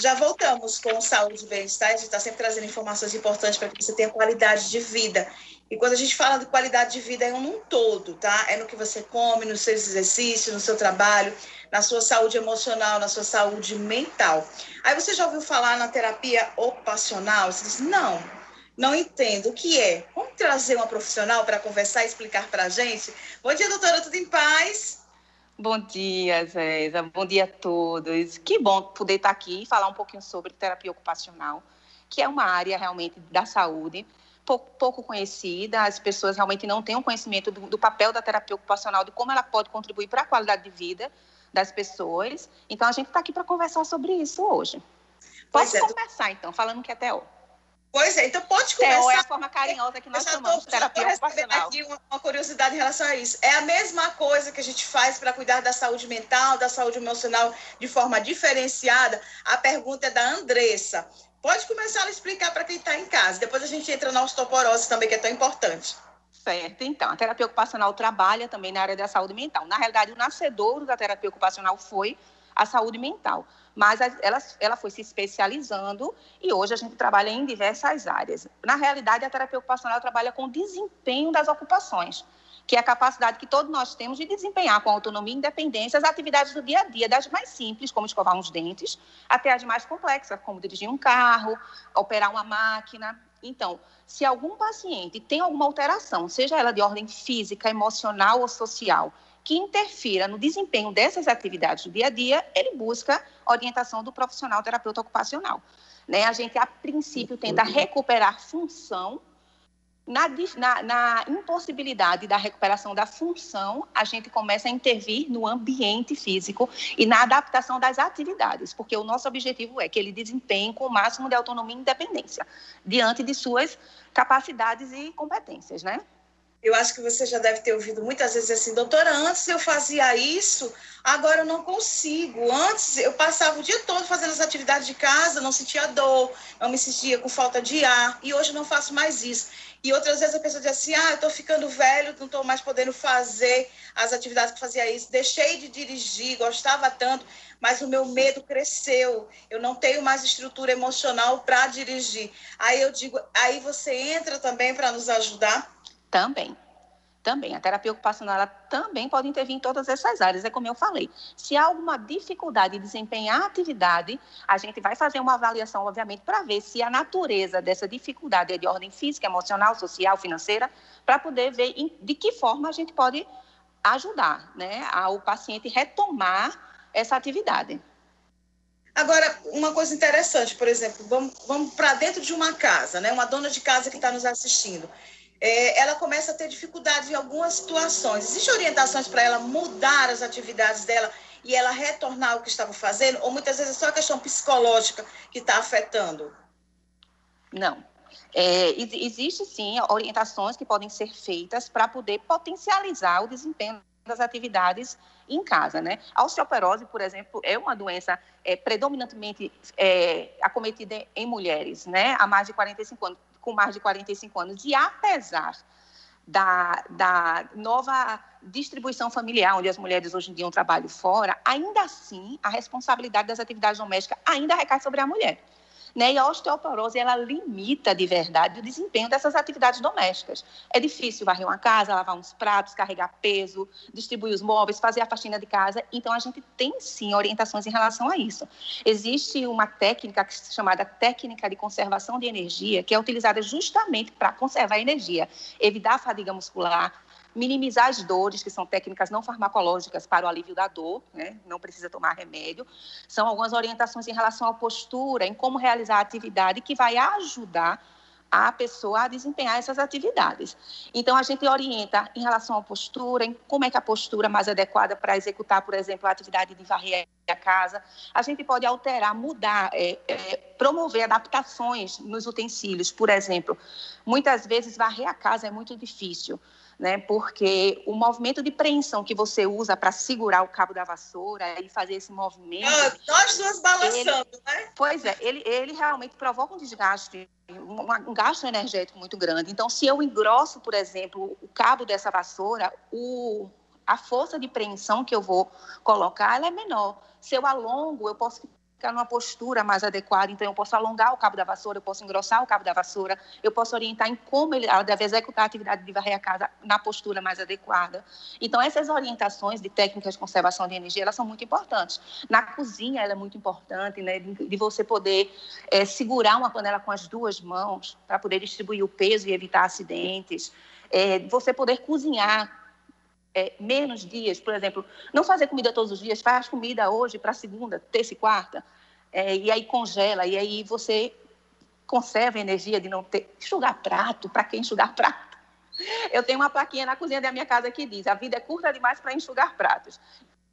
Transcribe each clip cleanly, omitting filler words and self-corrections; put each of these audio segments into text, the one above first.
Já voltamos com Saúde e Bem-Estar. A gente está sempre trazendo informações importantes para que você tenha qualidade de vida. E quando a gente fala de qualidade de vida, é um todo, tá? É no que você come, nos seus exercícios, no seu trabalho, na sua saúde emocional, na sua saúde mental. Aí você já ouviu falar na terapia ocupacional? Você diz, não entendo. O que é? Vamos trazer uma profissional para conversar e explicar para a gente? Bom dia, doutora, tudo em paz? Bom dia, Zéza. Bom dia a todos. Que bom poder estar aqui e falar um pouquinho sobre terapia ocupacional, que é uma área realmente da saúde pouco conhecida. As pessoas realmente não têm um conhecimento do papel da terapia ocupacional, de como ela pode contribuir para a qualidade de vida das pessoas. Então, a gente está aqui para conversar sobre isso hoje. Posso começar, então, falando que é TO. Pois é, então pode começar. TO é a forma carinhosa que nós chamamos de terapia ocupacional. Aqui uma curiosidade em relação a isso. É a mesma coisa que a gente faz para cuidar da saúde mental, da saúde emocional de forma diferenciada? A pergunta é da Andressa. Pode começar a explicar para quem está em casa. Depois a gente entra na osteoporose também, que é tão importante. Certo, então, a terapia ocupacional trabalha também na área da saúde mental. Na realidade, o nascedouro da terapia ocupacional foi a saúde mental, mas ela foi se especializando e hoje a gente trabalha em diversas áreas. Na realidade, a terapia ocupacional trabalha com o desempenho das ocupações, que é a capacidade que todos nós temos de desempenhar com autonomia e independência as atividades do dia a dia, das mais simples, como escovar uns dentes, até as mais complexas, como dirigir um carro, operar uma máquina. Então, se algum paciente tem alguma alteração, seja ela de ordem física, emocional ou social, que interfira no desempenho dessas atividades do dia a dia, ele busca orientação do profissional terapeuta ocupacional. Né? A gente, a princípio, tenta recuperar função. Na impossibilidade da recuperação da função, a gente começa a intervir no ambiente físico e na adaptação das atividades, porque o nosso objetivo é que ele desempenhe com o máximo de autonomia e independência, diante de suas capacidades e competências, né? Eu acho que você já deve ter ouvido muitas vezes assim, doutora, antes eu fazia isso, agora eu não consigo. Antes eu passava o dia todo fazendo as atividades de casa, não sentia dor, não me sentia com falta de ar, e hoje eu não faço mais isso. E outras vezes a pessoa diz assim, eu estou ficando velho, não estou mais podendo fazer as atividades que fazia isso, deixei de dirigir, gostava tanto, mas o meu medo cresceu, eu não tenho mais estrutura emocional para dirigir. Aí eu digo, aí você entra também para nos ajudar? Também. A terapia ocupacional ela também pode intervir em todas essas áreas, é como eu falei. Se há alguma dificuldade em desempenhar a atividade, a gente vai fazer uma avaliação, obviamente, para ver se a natureza dessa dificuldade é de ordem física, emocional, social, financeira, para poder ver de que forma a gente pode ajudar, né, o paciente retomar essa atividade. Agora, uma coisa interessante, por exemplo, vamos para dentro de uma casa, né? Uma dona de casa que está nos assistindo. Ela começa a ter dificuldade em algumas situações. Existem orientações para ela mudar as atividades dela e ela retornar ao que estava fazendo? Ou muitas vezes é só a questão psicológica que está afetando? Não. Existe, sim, orientações que podem ser feitas para poder potencializar o desempenho das atividades em casa, né? A osteoporose, por exemplo, é uma doença predominantemente acometida em mulheres, né? Há mais de 45 anos, com mais de 45 anos. E apesar da nova distribuição familiar, onde as mulheres hoje em dia trabalham fora, ainda assim, a responsabilidade das atividades domésticas ainda recai sobre a mulher. Né? E a osteoporose, ela limita de verdade o desempenho dessas atividades domésticas. É difícil varrer uma casa, lavar uns pratos, carregar peso, distribuir os móveis, fazer a faxina de casa. Então, a gente tem, sim, orientações em relação a isso. Existe uma técnica chamada técnica de conservação de energia, que é utilizada justamente para conservar a energia, evitar a fadiga muscular, minimizar as dores, que são técnicas não farmacológicas para o alívio da dor, né? Não precisa tomar remédio. São algumas orientações em relação à postura, em como realizar a atividade, que vai ajudar a pessoa a desempenhar essas atividades. Então, a gente orienta em relação à postura, em como é que a postura mais adequada para executar, por exemplo, a atividade de varrer a casa. A gente pode alterar, mudar, promover adaptações nos utensílios. Por exemplo, muitas vezes varrer a casa é muito difícil, né? Porque o movimento de preensão que você usa para segurar o cabo da vassoura e fazer esse movimento... nós duas balançando, né? Pois é, ele realmente provoca um desgaste, um gasto energético muito grande. Então, se eu engrosso, por exemplo, o cabo dessa vassoura, a força de preensão que eu vou colocar ela é menor. Se eu alongo, eu posso ficar numa postura mais adequada. Então, eu posso alongar o cabo da vassoura, eu posso engrossar o cabo da vassoura, eu posso orientar em como ela deve executar a atividade de varrer a casa na postura mais adequada. Então, essas orientações de técnicas de conservação de energia, elas são muito importantes. Na cozinha, ela é muito importante, né, de você poder segurar uma panela com as duas mãos para poder distribuir o peso e evitar acidentes. Você poder cozinhar menos dias, por exemplo, não fazer comida todos os dias, faz comida hoje para segunda, terça e quarta, e aí congela, e aí você conserva a energia de não ter... Enxugar prato, para quem enxugar prato? Eu tenho uma plaquinha na cozinha da minha casa que diz: a vida é curta demais para enxugar pratos.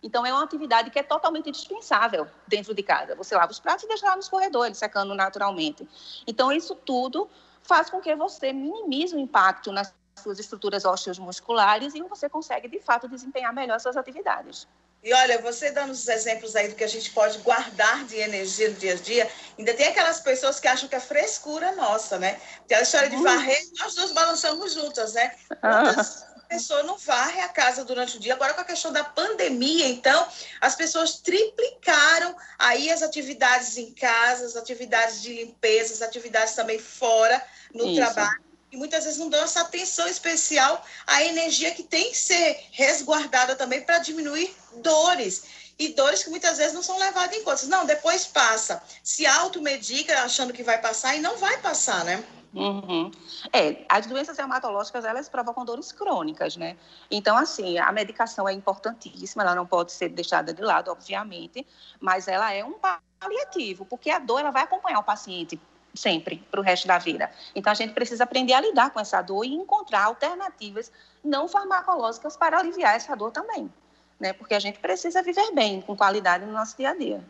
Então, é uma atividade que é totalmente dispensável dentro de casa. Você lava os pratos e deixa lá nos corredores, secando naturalmente. Então, isso tudo faz com que você minimize o impacto nas suas estruturas osteomusculares e você consegue, de fato, desempenhar melhor suas atividades. E olha, você dando os exemplos aí do que a gente pode guardar de energia no dia a dia, ainda tem aquelas pessoas que acham que é frescura nossa, né? Aquela história de varrer, nós duas balançamos juntas, né? Quantas pessoas não varrem a casa durante o dia? Agora, com a questão da pandemia, então, as pessoas triplicaram aí as atividades em casa, as atividades de limpeza, as atividades também fora, no trabalho. E muitas vezes não dão essa atenção especial à energia que tem que ser resguardada também para diminuir dores. E dores que muitas vezes não são levadas em conta. Não, depois passa. Se automedica achando que vai passar e não vai passar, né? Uhum. As doenças reumatológicas, elas provocam dores crônicas, né? Então, assim, a medicação é importantíssima, ela não pode ser deixada de lado, obviamente, mas ela é um paliativo, porque a dor, ela vai acompanhar o paciente sempre, para o resto da vida. Então, a gente precisa aprender a lidar com essa dor e encontrar alternativas não farmacológicas para aliviar essa dor também, né? Porque a gente precisa viver bem, com qualidade no nosso dia a dia.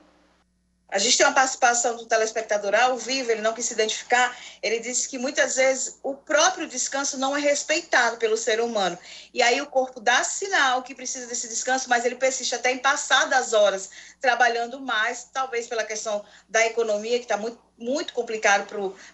A gente tem uma participação do telespectador ao vivo, ele não quis se identificar, ele disse que muitas vezes o próprio descanso não é respeitado pelo ser humano. E aí o corpo dá sinal que precisa desse descanso, mas ele persiste até em passar das horas, trabalhando mais, talvez pela questão da economia, que está muito complicado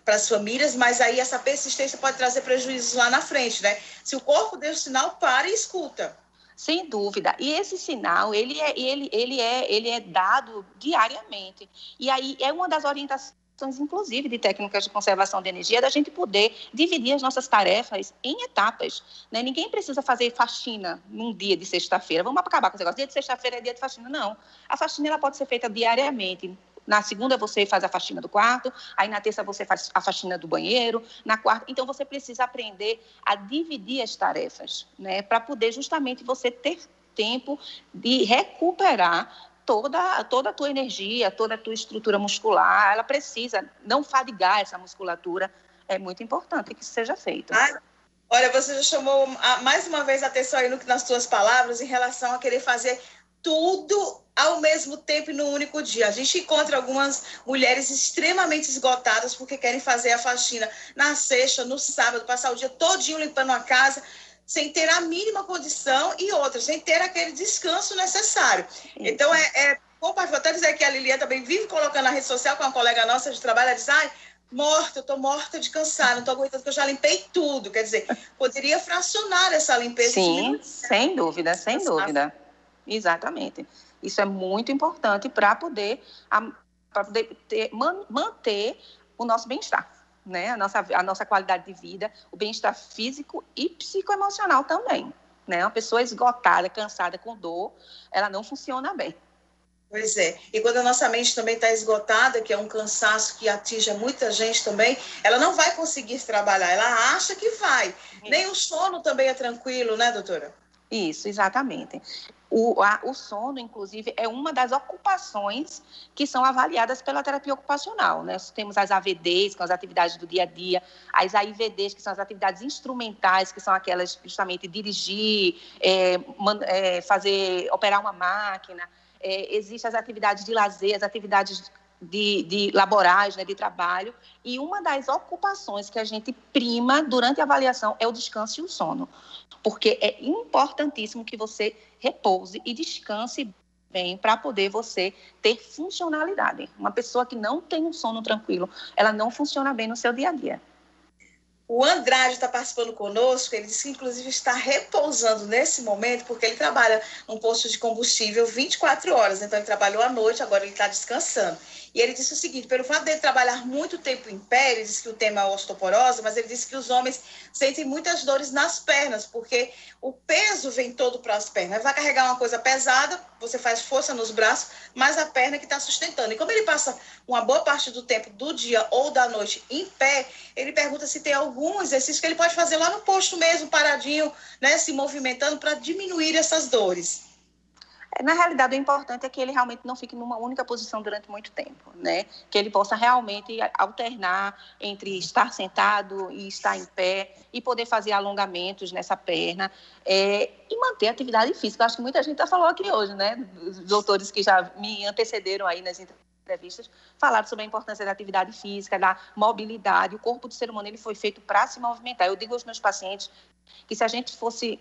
para as famílias, mas aí essa persistência pode trazer prejuízos lá na frente, né? Se o corpo deu o sinal, para e escuta. Sem dúvida. E esse sinal, ele é dado diariamente. E aí é uma das orientações, inclusive, de técnicas de conservação de energia, da gente poder dividir as nossas tarefas em etapas, né? Ninguém precisa fazer faxina num dia de sexta-feira. Vamos acabar com esse negócio. Dia de sexta-feira é dia de faxina. Não. A faxina ela pode ser feita diariamente. Na segunda você faz a faxina do quarto, aí na terça você faz a faxina do banheiro, na quarta... Então, você precisa aprender a dividir as tarefas, né? Para poder justamente você ter tempo de recuperar toda a tua energia, toda a tua estrutura muscular. Ela precisa não fadigar essa musculatura. É muito importante que isso seja feito. Olha, você já chamou mais uma vez a atenção aí nas suas palavras em relação a querer fazer tudo ao mesmo tempo e no único dia. A gente encontra algumas mulheres extremamente esgotadas porque querem fazer a faxina na sexta, no sábado, passar o dia todinho limpando a casa, sem ter a mínima condição e outras, sem ter aquele descanso necessário. Então, vou até dizer que a Lilian também vive colocando na rede social com uma colega nossa de trabalho, ela diz: eu tô morta de cansar, não tô aguentando, porque eu já limpei tudo. Quer dizer, poderia fracionar essa limpeza. Sim, sem dúvida, sem dúvida. Exatamente. Isso é muito importante para poder manter o nosso bem-estar, né? A nossa qualidade de vida, o bem-estar físico e psicoemocional também, né? Uma pessoa esgotada, cansada, com dor, ela não funciona bem. Pois é. E quando a nossa mente também está esgotada, que é um cansaço que atinge muita gente também, ela não vai conseguir trabalhar. Ela acha que vai. Isso. Nem o sono também é tranquilo, né, doutora? Isso, exatamente. O sono, inclusive, é uma das ocupações que são avaliadas pela terapia ocupacional, né? Temos as AVDs, que são as atividades do dia a dia, as AIVDs, que são as atividades instrumentais, que são aquelas, justamente, dirigir, operar uma máquina. Existem as atividades de lazer, as atividades de laborais, né, de trabalho, e uma das ocupações que a gente prima durante a avaliação é o descanso e o sono, porque é importantíssimo que você repouse e descanse bem para poder você ter funcionalidade. Uma pessoa que não tem um sono tranquilo, ela não funciona bem no seu dia a dia. O Andrade está participando conosco, ele disse que, inclusive, está repousando nesse momento, porque ele trabalha num posto de combustível 24 horas, então ele trabalhou à noite, agora ele está descansando. E ele disse o seguinte, pelo fato dele trabalhar muito tempo em pé, ele disse que o tema é osteoporose, mas ele disse que os homens sentem muitas dores nas pernas, porque o peso vem todo para as pernas. Vai carregar uma coisa pesada, você faz força nos braços, mas a perna que está sustentando. E como ele passa uma boa parte do tempo do dia ou da noite em pé, ele pergunta se tem algum exercício que ele pode fazer lá no posto mesmo, paradinho, né, se movimentando, para diminuir essas dores. Na realidade, o importante é que ele realmente não fique numa única posição durante muito tempo, né? Que ele possa realmente alternar entre estar sentado e estar em pé e poder fazer alongamentos nessa perna e manter a atividade física. Eu acho que muita gente já falou aqui hoje, né? Os doutores que já me antecederam aí nas entrevistas falaram sobre a importância da atividade física, da mobilidade. O corpo do ser humano ele foi feito para se movimentar. Eu digo aos meus pacientes que se a gente fosse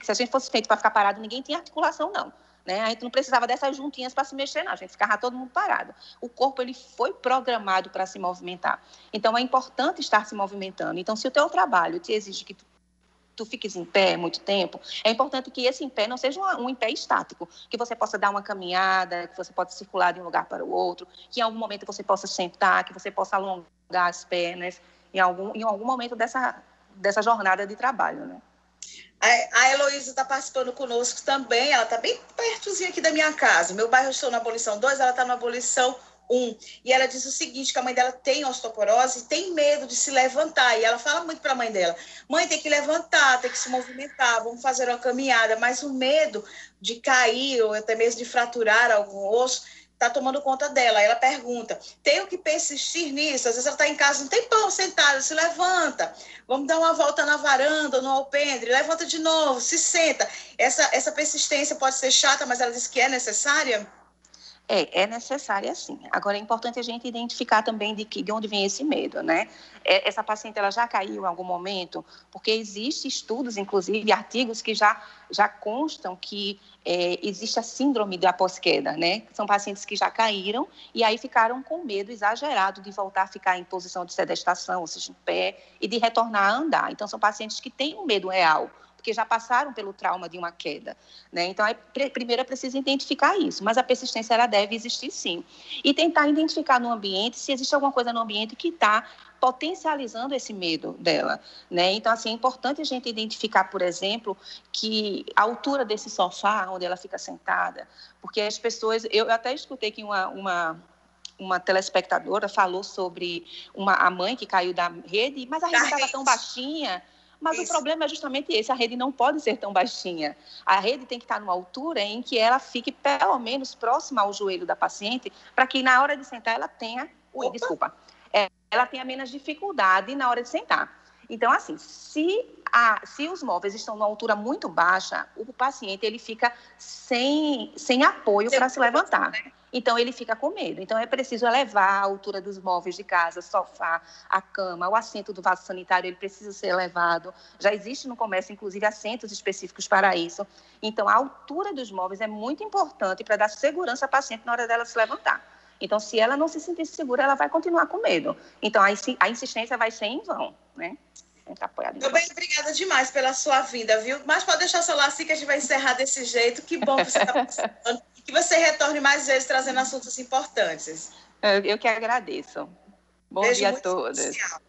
feito para ficar parado, ninguém tinha articulação, não. Né? A gente não precisava dessas juntinhas para se mexer, não. A gente ficava todo mundo parado. O corpo ele foi programado para se movimentar. Então, é importante estar se movimentando. Então, se o teu trabalho te exige que tu fiques em pé muito tempo, é importante que esse em pé não seja um em pé estático, que você possa dar uma caminhada, que você possa circular de um lugar para o outro, que em algum momento você possa sentar, que você possa alongar as pernas em algum momento dessa jornada de trabalho, né? A Heloísa está participando conosco também, ela está bem pertozinho aqui da minha casa. Meu bairro, eu estou na abolição 2, ela está na abolição 1. E ela diz o seguinte, que a mãe dela tem osteoporose e tem medo de se levantar. E ela fala muito para a mãe dela, mãe, tem que levantar, tem que se movimentar, vamos fazer uma caminhada. Mas o medo de cair ou até mesmo de fraturar algum osso está tomando conta dela. Ela pergunta, tenho que persistir nisso? Às vezes ela está em casa um tempão sentada, se levanta, vamos dar uma volta na varanda, no alpendre, levanta de novo, se senta. Essa persistência pode ser chata, mas ela diz que é necessária? É necessária sim. Agora, é importante a gente identificar também de onde vem esse medo, né? Essa paciente, ela já caiu em algum momento, porque existem estudos, inclusive, artigos que já constam que existe a síndrome da pós-queda, né? São pacientes que já caíram e aí ficaram com medo exagerado de voltar a ficar em posição de sedestação, ou seja, em pé, e de retornar a andar. Então, são pacientes que têm um medo real, porque já passaram pelo trauma de uma queda, né? Então, primeiro é preciso identificar isso, mas a persistência ela deve existir sim. E tentar identificar no ambiente se existe alguma coisa no ambiente que está potencializando esse medo dela, né? Então, assim, é importante a gente identificar, por exemplo, que a altura desse sofá onde ela fica sentada, porque as pessoas... Eu até escutei que uma telespectadora falou sobre a mãe que caiu da rede, mas a rede estava tão baixinha. Mas o problema é justamente esse, a rede não pode ser tão baixinha. A rede tem que estar numa altura em que ela fique pelo menos próxima ao joelho da paciente, para que na hora de sentar ela tenha... ela tenha menos dificuldade na hora de sentar. Então, assim, se os móveis estão numa altura muito baixa, o paciente ele fica sem apoio para se levantar. Né? Então, ele fica com medo. Então, é preciso elevar a altura dos móveis de casa, sofá, a cama, o assento do vaso sanitário, ele precisa ser elevado. Já existe no comércio, inclusive, assentos específicos para isso. Então, a altura dos móveis é muito importante para dar segurança à paciente na hora dela se levantar. Então, se ela não se sentir segura, ela vai continuar com medo. Então, a insistência vai ser em vão, né? Meu bem, obrigada demais pela sua vinda, viu? Mas pode deixar o celular assim que a gente vai encerrar desse jeito. Que bom que você está participando. Que você retorne mais vezes trazendo assuntos importantes. Eu que agradeço. Bom dia a todos. Especial.